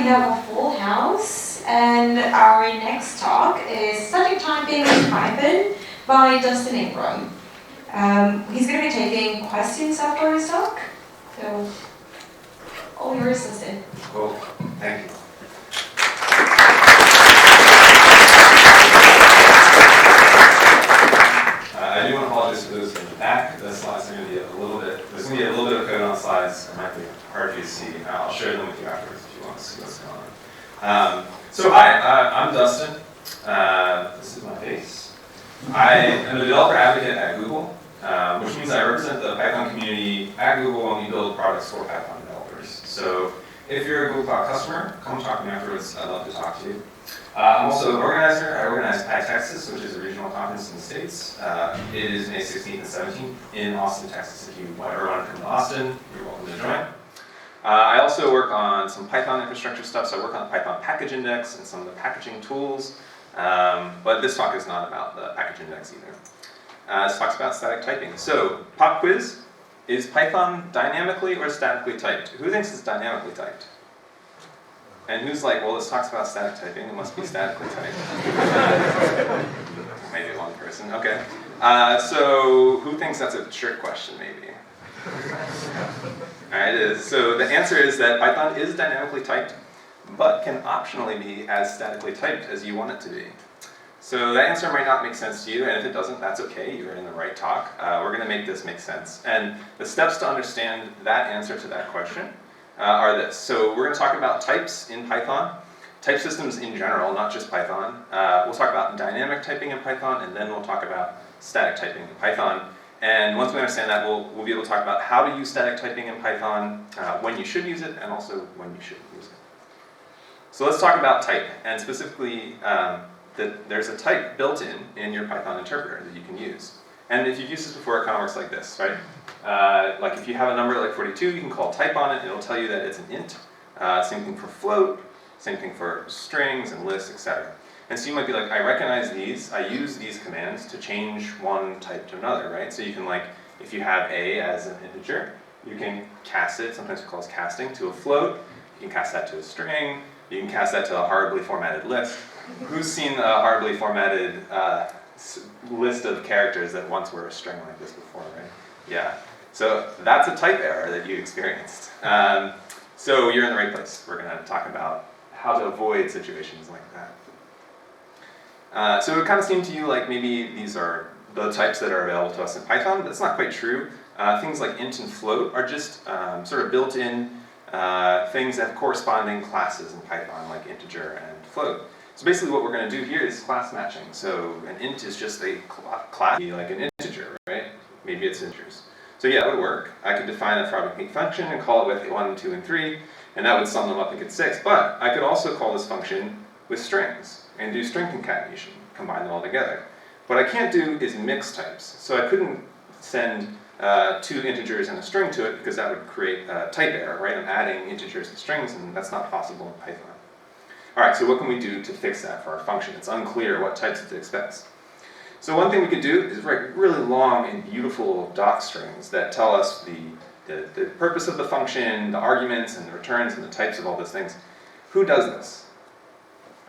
have a full house, and our next talk is Static Typing in Python by Dustin Ingram. He's going to be taking questions after his talk, so all yours, Dustin. Cool, thank you. I do want to apologize for those in the back. The slides are going to be there's going to be a little bit of code on the slides. It might be hard for you to see. I'll share them with you afterwards if you want to see what's going on. So hi, I'm Dustin. This is my face. I am a developer advocate at Google, which means I represent the Python community at Google when we build products for Python developers. So if you're a Google Cloud customer, come talk to me afterwards. I'd love to talk to you. I'm also an organizer. I organize PyTexas, which is a regional conference in the States. It is May 16th and 17th in Austin, Texas. If you ever want to come to Austin, you're welcome to join. I also work on some Python infrastructure stuff, so I work on the Python package index and some of the packaging tools. But this talk is not about the package index either. This talks about static typing. So, pop quiz. Is Python dynamically or statically typed? Who thinks it's dynamically typed? And who's like, well, this talks about static typing, it must be statically typed. Maybe one person, okay. So who thinks that's a trick question, maybe? All right, it is. So the answer is that Python is dynamically typed, but can optionally be as statically typed as you want it to be. So that answer might not make sense to you, and if it doesn't, that's okay, you're in the right talk. We're gonna make this make sense. And the steps to understand that answer to that question are this. So we're going to talk about types in Python, type systems in general, not just Python. We'll talk about dynamic typing in Python, and then we'll talk about static typing in Python. And once we understand that, we'll be able to talk about how to use static typing in Python, when you should use it, and also when you shouldn't use it. So let's talk about type, and specifically that there's a type built in your Python interpreter that you can use. And if you've used this before, it kind of works like this, right? Like if you have a number like 42, you can call type on it, and it'll tell you that it's an int. Same thing for float, same thing for strings and lists, etc. And so you might be like, I recognize these, I use these commands to change one type to another, right? So you can like, if you have a as an integer, you can cast it, sometimes we call it casting, to a float. You can cast that to a string. You can cast that to a horribly formatted list. Who's seen a horribly formatted list of characters that once were a string like this before, right? Yeah. So that's a type error that you experienced. So you're in the right place. We're going to talk about how to avoid situations like that. So it would kind of seem to you like maybe these are the types that are available to us in Python, but it's not quite true. Things like int and float are just sort of built-in things that have corresponding classes in Python, like integer and float. So basically what we're going to do here is class matching. So an int is just a class, like an integer, right? Maybe it's integers. So yeah, that would work. I could define a for function and call it with 1, 2, and 3, and that would sum them up and get 6. But I could also call this function with strings and do string concatenation, combine them all together. What I can't do is mix types. So I couldn't send 2 integers and a string to it because that would create a type error, right? I'm adding integers and strings, and that's not possible in Python. All right, so what can we do to fix that for our function? It's unclear what types it expects. So one thing we could do is write really long and beautiful doc strings that tell us the purpose of the function, the arguments and the returns and the types of all those things. Who does this?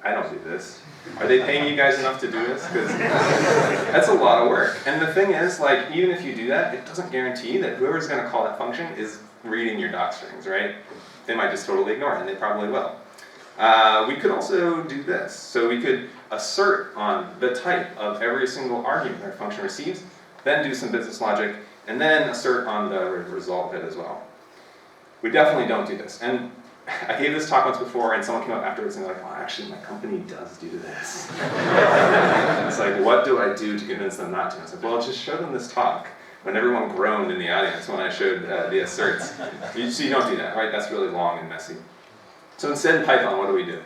I don't do this. Are they paying you guys enough to do this? Because that's a lot of work. And the thing is, like, even if you do that, it doesn't guarantee that whoever's going to call that function is reading your doc strings, right? They might just totally ignore it, and they probably will. We could also do this. So we could assert on the type of every single argument our function receives, then do some business logic, and then assert on the result of it as well. We definitely don't do this. And I gave this talk once before, and someone came up afterwards and they're like, well, actually, my company does do this. It's like, what do I do to convince them not to? I said, well, just show them this talk. When everyone groaned in the audience when I showed the asserts. So you don't do that, right? That's really long and messy. So instead in Python, what do?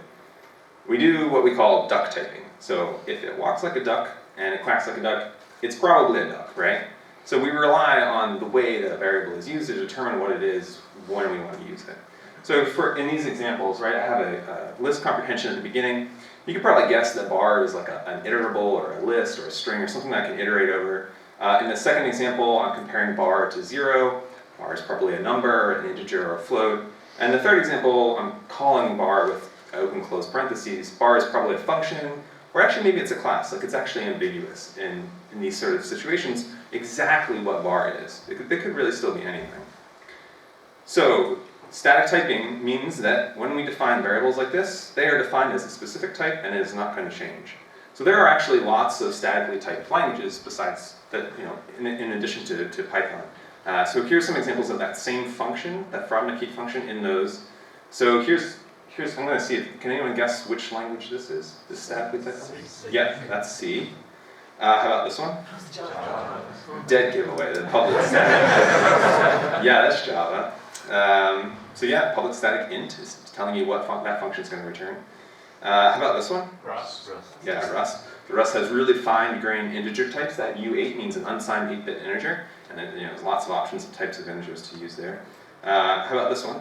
We do what we call duck typing. So if it walks like a duck and it quacks like a duck, it's probably a duck, right? So we rely on the way that a variable is used to determine what it is when we want to use it. So in these examples, right, I have a list comprehension at the beginning. You could probably guess that bar is like an iterable or a list or a string or something that I can iterate over. In the second example, I'm comparing bar to 0. bar is probably a number, an integer, or a float. And the third example, I'm calling bar with open close parentheses. Bar is probably a function, or actually maybe it's a class, like it's actually ambiguous in these sort of situations exactly what bar is. It could really still be anything. So static typing means that when we define variables like this, they are defined as a specific type and it is not going to change. So there are actually lots of statically typed languages besides that, in addition to Python. So here's some examples of that same function, that from and keep function in those. So here's I'm going to see can anyone guess which language this is? This statically typed language? Yeah, that's C. How about this one? Dead giveaway, the public static. Yeah, that's Java. So yeah, public static int is telling you what that function is going to return. How about this one? Rust. Yeah, Rust. The Rust has really fine-grained integer types. That U8 means an unsigned 8-bit integer, and then there's lots of options of types of integers to use there. How about this one?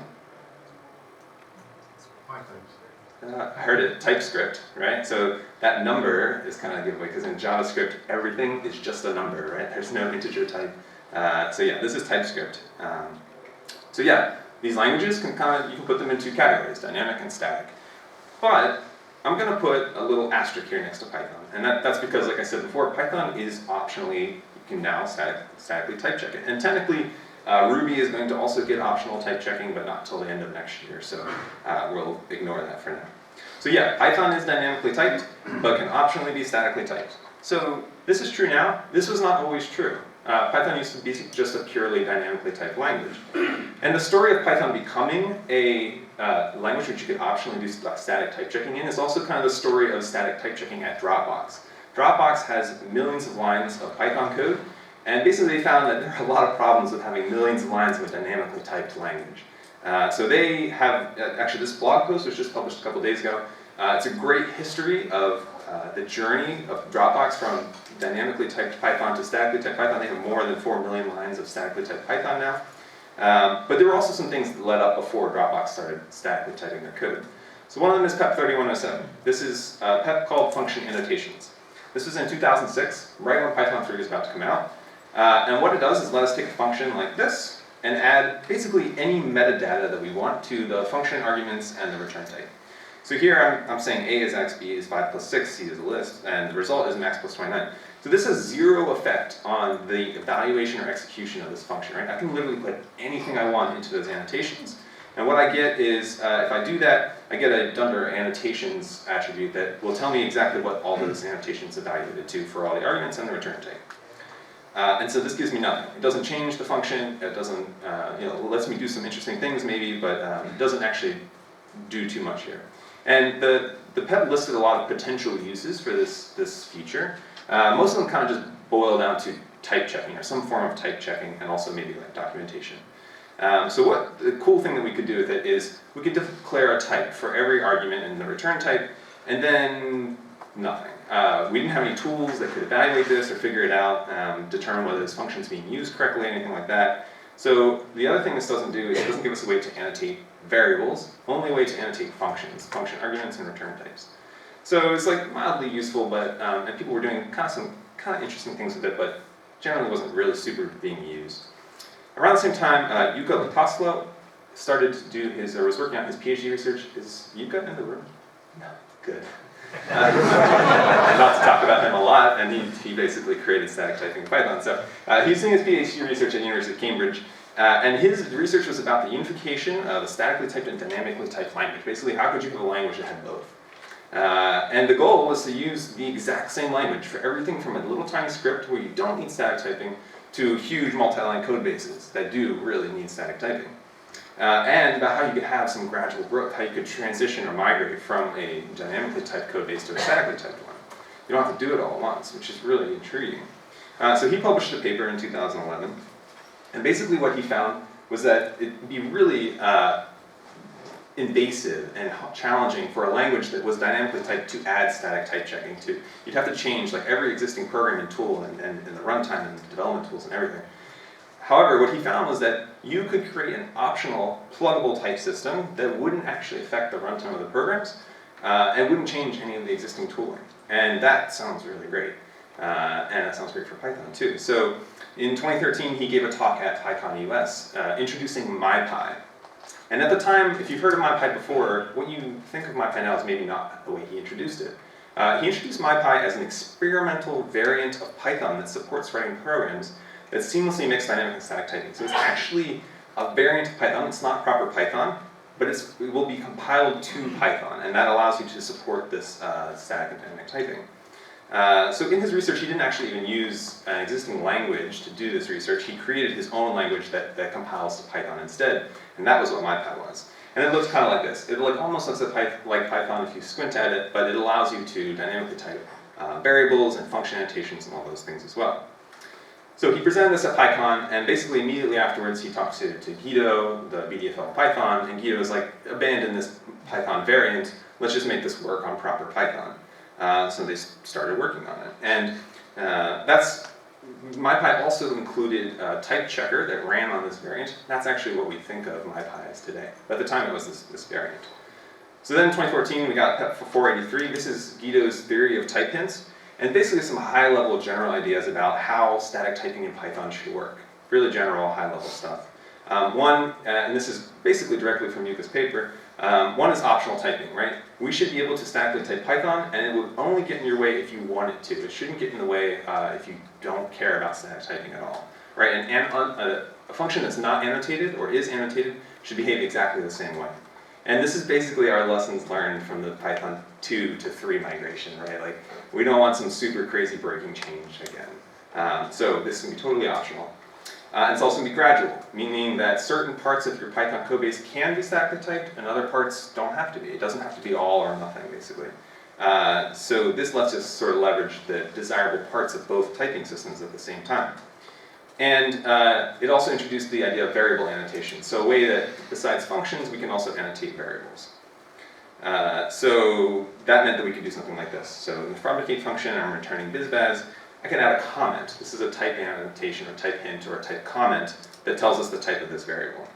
I heard it, TypeScript, right? So that number is kind of a giveaway, because in JavaScript, everything is just a number, right? There's no integer type. So yeah, this is TypeScript. So yeah, these languages you can put them in two categories, dynamic and static. But I'm going to put a little asterisk here next to Python, and that's because, like I said before, Python is optionally, you can now statically type check it. And technically, Ruby is going to also get optional type checking, but not until the end of next year, so we'll ignore that for now. So yeah, Python is dynamically typed, but can optionally be statically typed. So this is true now. This was not always true. Python used to be just a purely dynamically typed language. And the story of Python becoming a language which you could optionally do static type checking in is also kind of the story of static type checking at Dropbox. Dropbox has millions of lines of Python code, and basically they found that there are a lot of problems with having millions of lines of a dynamically typed language. So they have, actually this blog post was just published a couple days ago. It's a great history of the journey of Dropbox from dynamically typed Python to statically typed Python. They have more than 4 million lines of statically typed Python now. But there were also some things that led up before Dropbox started statically typing their code. So one of them is PEP 3107. This is PEP called function annotations. This was in 2006, right when Python 3 was about to come out. And what it does is let us take a function like this and add basically any metadata that we want to the function arguments and the return type. So here I'm saying A is X, B is 5 plus 6, C is a list, and the result is max plus 29. So this has zero effect on the evaluation or execution of this function, right? I can literally put anything I want into those annotations. And what I get is, if I do that, I get a under annotations attribute that will tell me exactly what all those annotations evaluated to for all the arguments and the return type. And so this gives me nothing. It doesn't change the function. It doesn't, it lets me do some interesting things maybe, but it doesn't actually do too much here. And the PEP listed a lot of potential uses for this feature. Most of them kind of just boil down to type checking or some form of type checking, and also maybe like documentation. So the cool thing that we could do with it is we could declare a type for every argument in the return type, and then nothing. We didn't have any tools that could evaluate this or figure it out, determine whether this function is being used correctly, anything like that. So the other thing this doesn't do is it doesn't give us a way to annotate variables, only a way to annotate functions, function arguments and return types. So it's like mildly useful, but and people were doing some kind of interesting things with it, but generally wasn't really super being used. Around the same time, Yuka Latoslo started to do was working on his PhD research. Is Yuka in the room? No, good. Not to talk about him a lot, and he basically created static typing in Python. So he's doing his PhD research at the University of Cambridge, and his research was about the unification of a statically typed and dynamically typed language. Basically, how could you have a language that had both? And the goal was to use the exact same language for everything from a little tiny script where you don't need static typing to huge multi-line code bases that do really need static typing. And about how you could have some gradual growth, how you could transition or migrate from a dynamically typed code base to a statically typed one. You don't have to do it all at once, which is really intriguing. So he published a paper in 2011, and basically what he found was that it'd be really invasive and challenging for a language that was dynamically typed to add static type checking to. You'd have to change like every existing programming tool and the runtime and the development tools and everything. However, what he found was that you could create an optional pluggable type system that wouldn't actually affect the runtime of the programs and wouldn't change any of the existing tooling. And that sounds really great. And that sounds great for Python too. So In 2013, he gave a talk at PyCon US introducing MyPy. And at the time, if you've heard of MyPy before, what you think of MyPy now is maybe not the way he introduced it. He introduced MyPy as an experimental variant of Python that supports writing programs that seamlessly mix dynamic and static typing. So it's actually a variant of Python. It's not proper Python, but it will be compiled to Python, and that allows you to support this static and dynamic typing. So in his research, he didn't actually even use an existing language to do this research. He created his own language that compiles to Python instead, and that was what MyPy was. And it looks kind of like this. It almost looks like Python if you squint at it, but it allows you to dynamically type variables and function annotations and all those things as well. So he presented this at PyCon, and basically immediately afterwards he talked to Guido, the BDFL of Python, and Guido was like, abandon this Python variant, let's just make this work on proper Python. So they started working on it. And MyPy also included a type checker that ran on this variant. That's actually what we think of MyPy as today. But at the time it was this variant. So then in 2014 we got PEP for 483. This is Guido's theory of type hints. And basically some high-level general ideas about how static typing in Python should work. Really general, high-level stuff. One, and this is basically directly from Yuka's paper, one is optional typing, right? We should be able to statically type Python, and it would only get in your way if you want it to. It shouldn't get in the way if you don't care about static typing at all, right? And a function that's not annotated or is annotated should behave exactly the same way. And this is basically our lessons learned from the Python 2 to 3 migration, right? Like, we don't want some super crazy breaking change again. So this can be totally optional. And it's also going to be gradual, meaning that certain parts of your Python codebase can be statically typed and other parts don't have to be. It doesn't have to be all or nothing, basically. So this lets us sort of leverage the desirable parts of both typing systems at the same time. And it also introduced the idea of variable annotation. So a way that, besides functions, we can also annotate variables. So that meant that we could do something like this. So in the fabricate function, I'm returning bizbaz. I can add a comment. This is a type annotation, or type hint, or a type comment that tells us the type of this variable.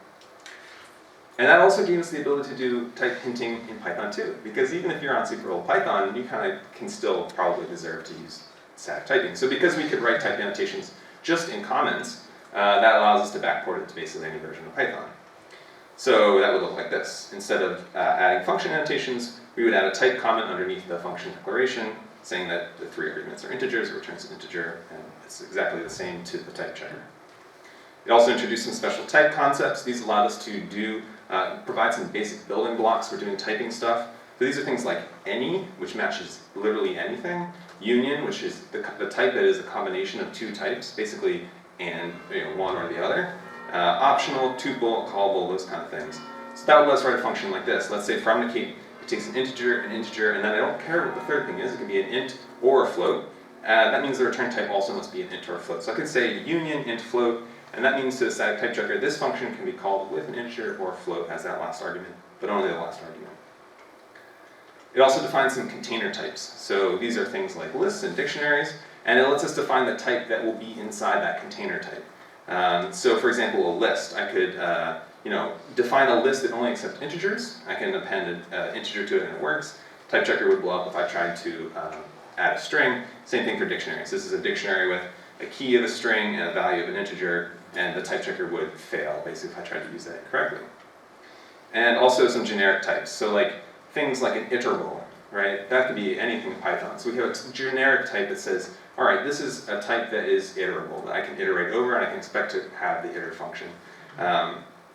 And that also gave us the ability to do type hinting in Python too, because even if you're on super old Python, you kind of can still probably deserve to use static typing. So because we could write type annotations just in comments, that allows us to backport it to basically any version of Python. So that would look like this. Instead of adding function annotations, we would add a type comment underneath the function declaration, saying that the 3 arguments are integers, it returns an integer, and it's exactly the same to the type checker. It also introduced some special type concepts. These allowed us to provide some basic building blocks for doing typing stuff. So these are things like any, which matches literally anything, union, which is the type that is a combination of 2 types, basically, and one or the other, optional, tuple, callable, those kind of things. So that would let us write a function like this. Let's say from Indicate, it takes an integer, and then I don't care what the third thing is. It can be an int or a float. That means the return type also must be an int or a float. So I could say union int float, and that means to the static type checker, this function can be called with an integer or a float as that last argument, but only the last argument. It also defines some container types. So these are things like lists and dictionaries, and it lets us define the type that will be inside that container type. So for example, a list, I could define a list that only accepts integers. I can append an integer to it and it works. Type checker would blow up if I tried to add a string. Same thing for dictionaries. This is a dictionary with a key of a string and a value of an integer, and the type checker would fail, basically, if I tried to use that correctly. And also some generic types. So like things like an iterable, right? That could be anything in Python. So we have a generic type that says, all right, this is a type that is iterable, that I can iterate over, and I can expect to have the iter function.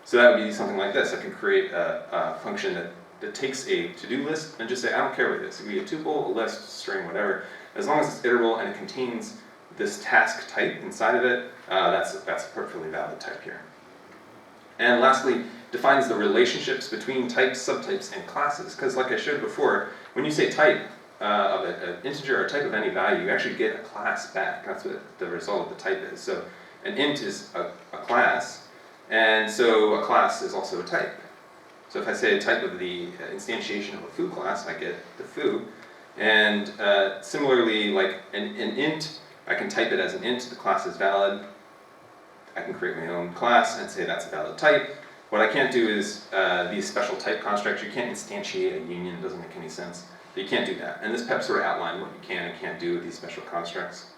So that would be something like this. I can create a function that takes a to-do list and just say, I don't care what it is. It could be a tuple, a list, string, whatever. As long as it's iterable and it contains this task type inside of it, that's a perfectly valid type here. And lastly, defines the relationships between types, subtypes, and classes. Because like I showed before, when you say type of an integer or type of any value, you actually get a class back. That's what the result of the type is. So an int is a class, and so a class is also a type. So if I say a type of the instantiation of a foo class, I get the foo. And similarly, like an int, I can type it as an int, the class is valid. I can create my own class and say that's a valid type. What I can't do is these special type constructs. You can't instantiate a union, it doesn't make any sense. You can't do that. And this PEP sort of outlined what you can and can't do with these special constructs.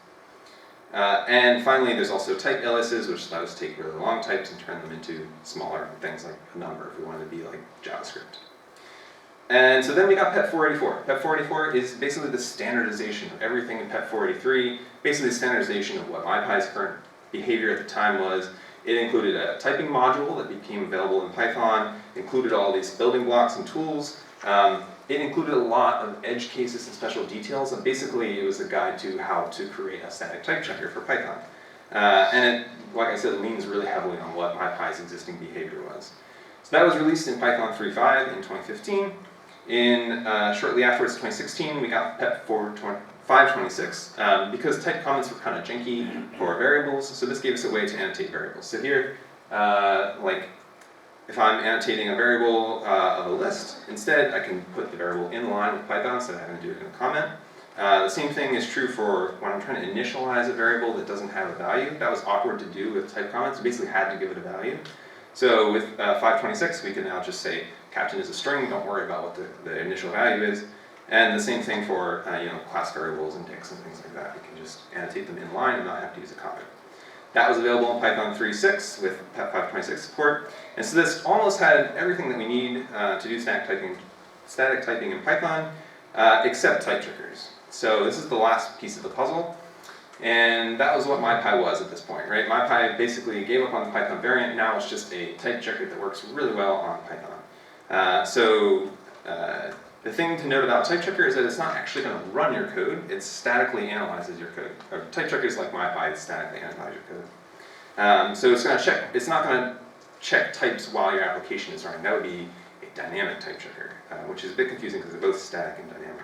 And finally, there's also type aliases, which allow us to take really long types and turn them into smaller things like a number if we want to be like JavaScript. And so then we got PEP 484. PEP 484 is basically the standardization of everything in PEP 483, basically the standardization of what MyPy's current behavior at the time was. It included a typing module that became available in Python, included all these building blocks and tools. It included a lot of edge cases and special details, and basically it was a guide to how to create a static type checker for Python. And it, like I said, leans really heavily on what MyPy's existing behavior was. So that was released in Python 3.5 in 2015. Shortly afterwards, 2016, we got PEP 526 because type comments were kind of janky for variables, so this gave us a way to annotate variables. So here, like if I'm annotating a variable of a list, instead I can put the variable in line with Python instead of having to do it in a comment. The same thing is true for when I'm trying to initialize a variable that doesn't have a value. That was awkward to do with type comments. You basically had to give it a value. So with 526, we can now just say captain is a string, don't worry about what the initial value is. And the same thing for class variables and dicts and things like that. We can just annotate them in line and not have to use a comment. That was available in Python 3.6 with PEP 526 support. And so this almost had everything that we need to do static typing in Python, except type checkers. So this is the last piece of the puzzle. And that was what MyPy was at this point, right? MyPy basically gave up on the Python variant. Now it's just a type checker that works really well on Python. The thing to note about type checker is that it's not actually going to run your code. It statically analyzes your code. Or type checkers like MyPy statically analyze your code. So it's going to check. It's not going to check types while your application is running. That would be a dynamic type checker, which is a bit confusing because they're both static and dynamic.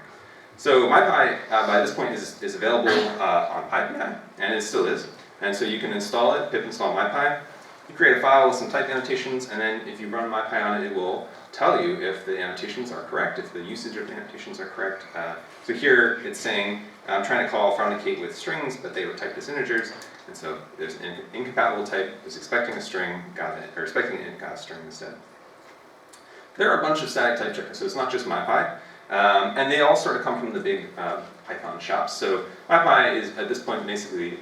So MyPy, by this point, is available on PyPI, and it still is. And so you can install it, pip install MyPy. You create a file with some type annotations, and then if you run MyPy on it, it will tell you if the annotations are correct, if the usage of the annotations are correct. So here it's saying, I'm trying to call authenticate with strings, but they were typed as integers, and so there's an incompatible type, was expecting a string, got it, or expecting an int, got a string instead. There are a bunch of static type checkers, so it's not just MyPy. And they all sort of come from the big Python shops. So MyPy is, at this point, basically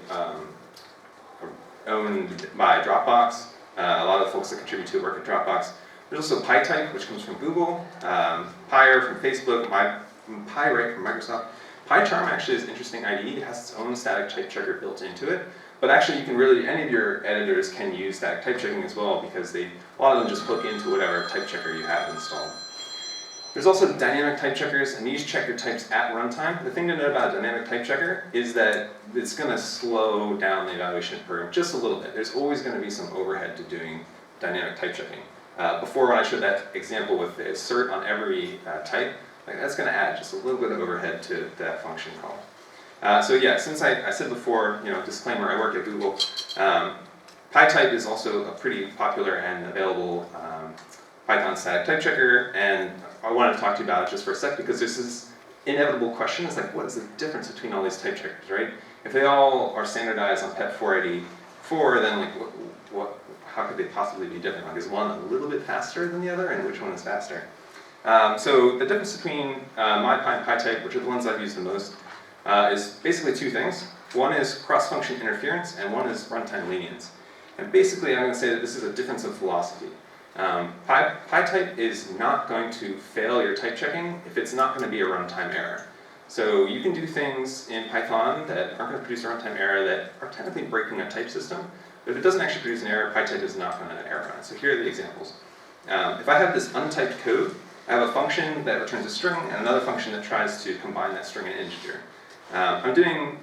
owned by Dropbox. A lot of the folks that contribute to it work at Dropbox. There's also PyType, which comes from Google, Pyre from Facebook, Pyrite from Microsoft. PyCharm actually is an interesting IDE. It has its own static type checker built into it. But actually, you can really, any of your editors can use static type checking as well because a lot of them just hook into whatever type checker you have installed. There's also dynamic type checkers, and these check your types at runtime. The thing to note about a dynamic type checker is that it's going to slow down the evaluation program just a little bit. There's always going to be some overhead to doing dynamic type checking. Before, when I showed that example with the assert on every type, that's going to add just a little bit of overhead to that function call. So yeah, since I said before, disclaimer, I work at Google. PyType is also a pretty popular and available Python static type checker, and I wanted to talk to you about it just for a sec because there's this inevitable question. It's like, what is the difference between all these type checkers, right? If they all are standardized on PEP 484, then like, how could they possibly be different? Like, is one a little bit faster than the other, and which one is faster? So the difference between MyPy and PyType, which are the ones I've used the most, is basically two things. One is cross-function interference, and one is runtime lenience. And basically, I'm going to say that this is a difference of philosophy. PyType is not going to fail your type checking if it's not going to be a runtime error. So you can do things in Python that aren't going to produce a runtime error that are technically breaking a type system. But if it doesn't actually produce an error, PyType is not going to error run. So here are the examples. If I have this untyped code, I have a function that returns a string and another function that tries to combine that string and integer. I'm doing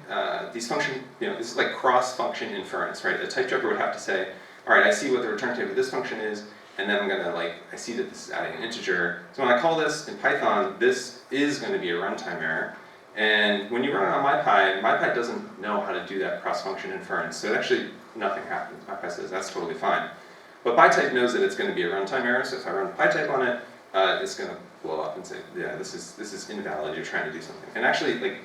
these function, this is like cross-function inference, right? A type checker would have to say, all right, I see what the return type of this function is, and then I'm going to, I see that this is adding an integer. So when I call this in Python, this is going to be a runtime error. And when you run it on MyPy, MyPy doesn't know how to do that cross-function inference. So actually, nothing happens. MyPy says, that's totally fine. But PyType knows that it's going to be a runtime error. So if I run PyType on it, it's going to blow up and say, yeah, this is invalid. You're trying to do something. And actually,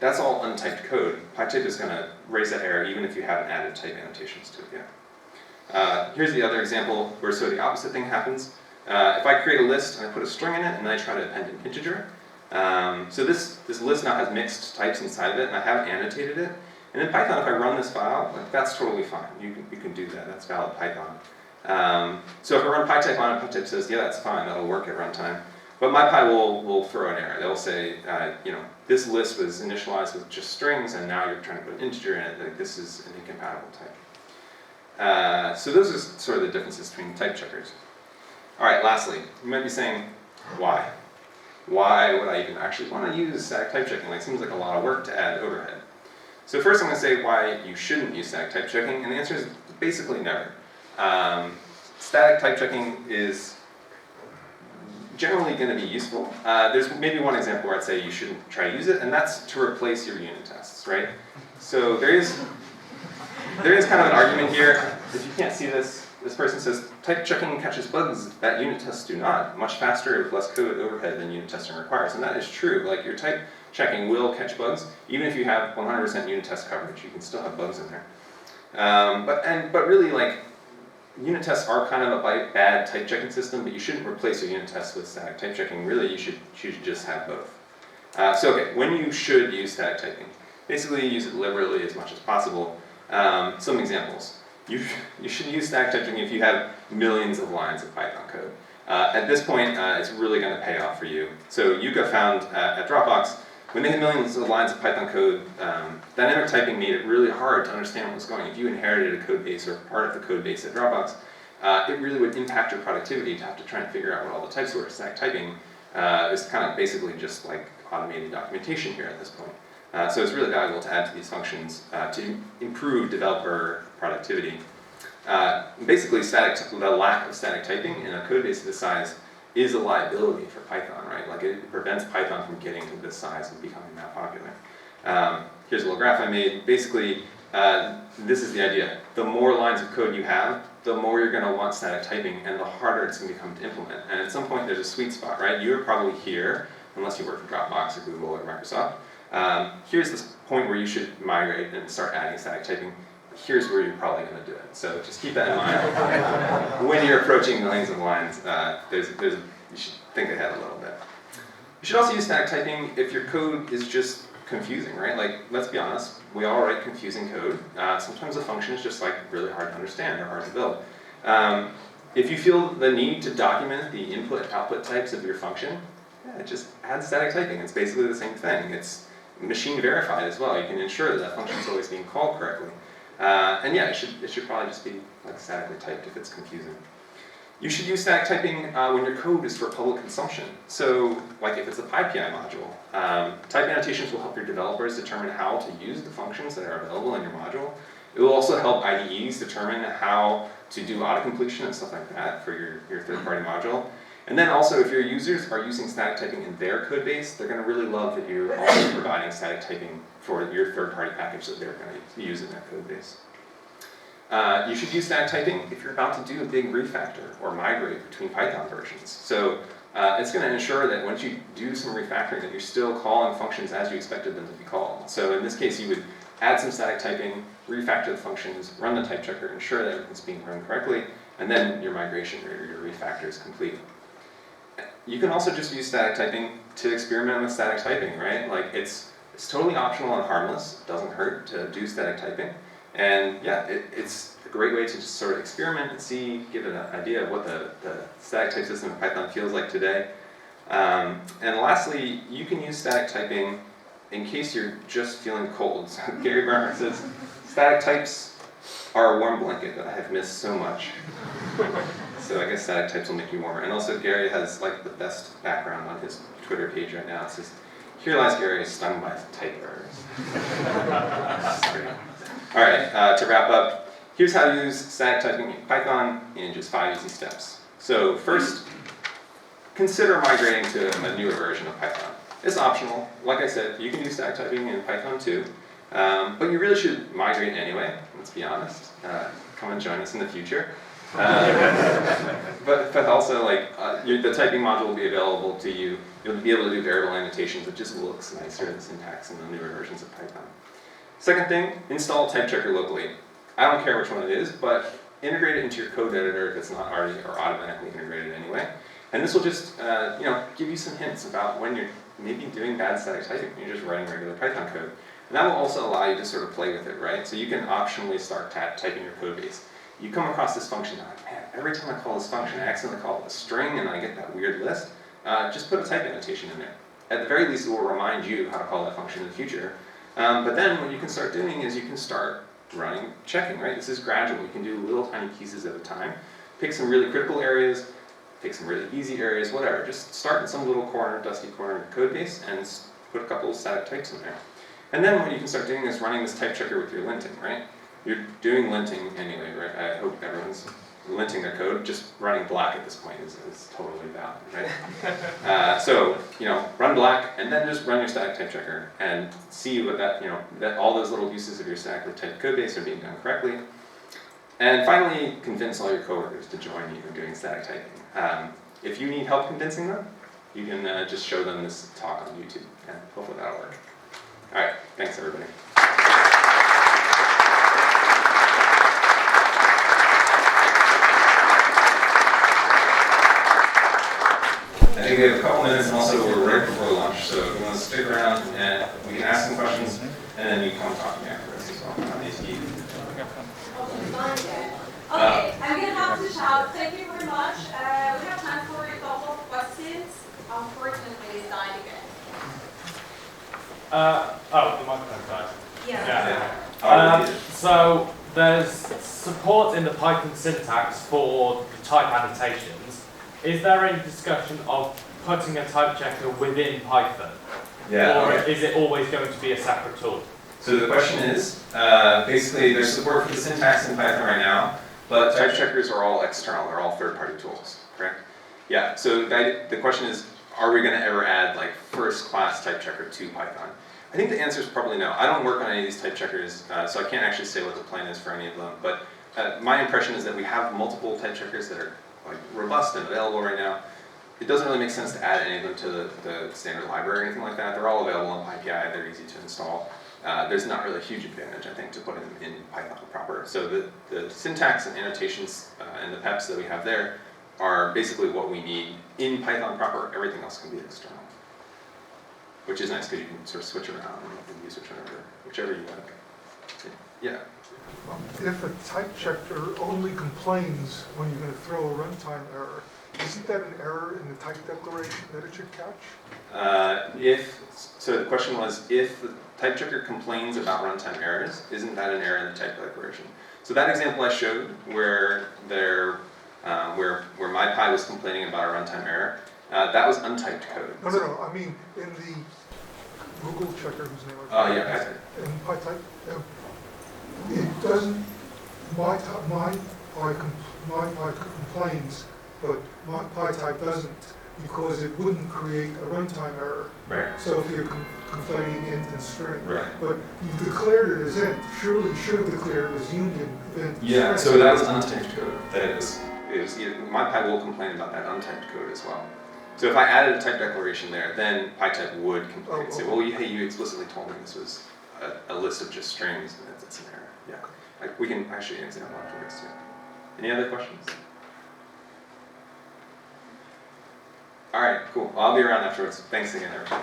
that's all untyped code. PyType is going to raise that error even if you haven't added type annotations to it yet. Here's the other example where the opposite thing happens. If I create a list and I put a string in it and then I try to append an integer, so this list now has mixed types inside of it and I haven't annotated it. And in Python, if I run this file, like, that's totally fine. You can do that. That's valid Python. So if I run PyType on it, PyType says, yeah, that's fine. That'll work at runtime. But MyPy will throw an error. They'll say, this list was initialized with just strings, and now you're trying to put an integer in it. Like, this is an incompatible type. So those are sort of the differences between type checkers. All right, lastly, you might be saying, why? Why would I even actually want to use static type checking? Like, it seems like a lot of work to add overhead. So first I'm going to say why you shouldn't use static type checking, and the answer is basically never. Static type checking is generally going to be useful. There's maybe one example where I'd say you shouldn't try to use it, and that's to replace your unit tests, right? So there is kind of an argument here. If you can't see this, this person says type checking catches bugs that unit tests do not, much faster with less code overhead than unit testing requires, and that is true. Like, your type checking will catch bugs, even if you have 100% unit test coverage. You can still have bugs in there. But really, like, unit tests are kind of a bad type checking system, but you shouldn't replace your unit tests with static type checking. Really, you should just have both. So okay, when you should use static typing, basically use it liberally as much as possible. Some examples. You should use static type checking if you have millions of lines of Python code. At this point, it's really going to pay off for you. So Yuka found at Dropbox, when they had millions of lines of Python code, dynamic typing made it really hard to understand what was going on. If you inherited a code base or part of the code base at Dropbox, it really would impact your productivity to have to try and figure out what all the types were. Static typing is kind of basically just like automated documentation here at this point. So it's really valuable to add to these functions to improve developer productivity. Basically, the lack of static typing in a code base of this size is a liability for Python, right? Like, it prevents Python from getting to this size and becoming that popular. Here's a little graph I made. Basically, this is the idea. The more lines of code you have, the more you're going to want static typing, and the harder it's going to become to implement. And at some point, there's a sweet spot, right? You're probably here, unless you work for Dropbox or Google or Microsoft. Here's this point where you should migrate and start adding static typing. Here's where you're probably going to do it. So just keep that in mind. When you're approaching millions of lines, you should think ahead a little bit. You should also use static typing if your code is just confusing, right? Like, let's be honest, we all write confusing code. Sometimes a function is just like really hard to understand or hard to build. If you feel the need to document the input-output types of your function, just add static typing. It's basically the same thing. It's machine verified as well. You can ensure that function is always being called correctly. And yeah, it should probably just be like statically typed if it's confusing. You should use static typing when your code is for public consumption. So, like if it's a PyPI module, type annotations will help your developers determine how to use the functions that are available in your module. It will also help IDEs determine how to do autocompletion and stuff like that for your third-party module. And then also, if your users are using static typing in their code base, they're going to really love that you're also providing static typing for your third-party package that they're going to use in their code base. You should use static typing if you're about to do a big refactor or migrate between Python versions. So it's going to ensure that once you do some refactoring, that you're still calling functions as you expected them to be called. So in this case, you would add some static typing, refactor the functions, run the type checker, ensure that everything's being run correctly, and then your migration or your refactor is complete. You can also just use static typing to experiment with static typing, right? Like, it's totally optional and harmless. It doesn't hurt to do static typing. And yeah, it's a great way to just sort of experiment and see, give an idea of what the static type system in Python feels like today. And lastly, you can use static typing in case you're just feeling cold. So Gary Barnard says, static types are a warm blanket that I have missed so much. So I guess static types will make you warmer. And also Gary has like the best background on his Twitter page right now. It says, "Here lies Gary stung by type errors." All right, to wrap up, here's how to use static typing in Python in just 5 easy steps. So first, consider migrating to a newer version of Python. It's optional. Like I said, you can use static typing in Python too, but you really should migrate anyway, let's be honest. Come and join us in the future. But also, like, the typing module will be available to you. You'll be able to do variable annotations. It just looks nicer, the syntax in the newer versions of Python. Second thing, install type checker locally. I don't care which one it is, but integrate it into your code editor if it's not already or automatically integrated anyway. And this will just give you some hints about when you're maybe doing bad static typing. You're just writing regular Python code. And that will also allow you to sort of play with it, right? So you can optionally start typing your code base. You come across this function, you're like, man, every time I call this function, I accidentally call it a string and I get that weird list. Just put a type annotation in there. At the very least, it will remind you how to call that function in the future. But then what you can start doing is you can start running checking, right? This is gradual. You can do little tiny pieces at a time. Pick some really critical areas, pick some really easy areas, whatever. Just start in some little corner, dusty corner of your code base and put a couple of static types in there. And then what you can start doing is running this type checker with your linting, right? You're doing linting anyway, right? I hope everyone's linting their code. Just running black at this point is totally valid, right? So, run black and then just run your static type checker and see what that all those little uses of your statically typed code base are being done correctly. And finally, convince all your coworkers to join you in doing static typing. If you need help convincing them, you can just show them this talk on YouTube, and hopefully that'll work. All right, thanks everybody. I think we have a couple minutes, and also we're right before lunch, so if you want to stick around, and we can ask some questions, and then you come talk to me afterwards as well. Okay, I'm going to have to shout. Thank you very much. We have time for a couple of questions. Unfortunately, it died again. The microphone died. Yeah. So there's support in the Python syntax for type annotations. Is there any discussion of putting a type checker within Python? Yeah. Or is it always going to be a separate tool? So the question is, basically there's support for the syntax in Python right now, but type checkers are all external, they're all third-party tools, correct? Yeah, so the question is, are we going to ever add like first-class type checker to Python? I think the answer is probably no. I don't work on any of these type checkers, so I can't actually say what the plan is for any of them, but my impression is that we have multiple type checkers that are like robust and available right now. It doesn't really make sense to add any of them to the standard library or anything like that. They're all available on PyPI, they're easy to install. There's not really a huge advantage, I think, to put them in Python proper. So the syntax and annotations and the PEPs that we have there are basically what we need in Python proper. Everything else can be external, which is nice because you can sort of switch around and use whichever you like. Yeah. If a type checker only complains when you're going to throw a runtime error, isn't that an error in the type declaration that it should catch? So the question was, if the type checker complains about runtime errors, isn't that an error in the type declaration? So that example I showed where where MyPy was complaining about a runtime error, that was untyped code. No. I mean, in the Google checker whose name I Oh yeah, forget. In PyType, it doesn't. MyPy complains, but PyType doesn't, because it wouldn't create a runtime error. Right. So if you're complaining int and string, Right. but you declared it as int. Surely you should have declared it as union int. Yeah. So that was untyped code. MyPy will complain about that untyped code as well. So if I added a type declaration there, then PyType would complain and say, well, hey, you explicitly told me this was a list of just strings, and that's an error. Yeah. We can actually show you an example afterwards too. Any other questions? All right, cool. I'll be around afterwards. Thanks again, everybody.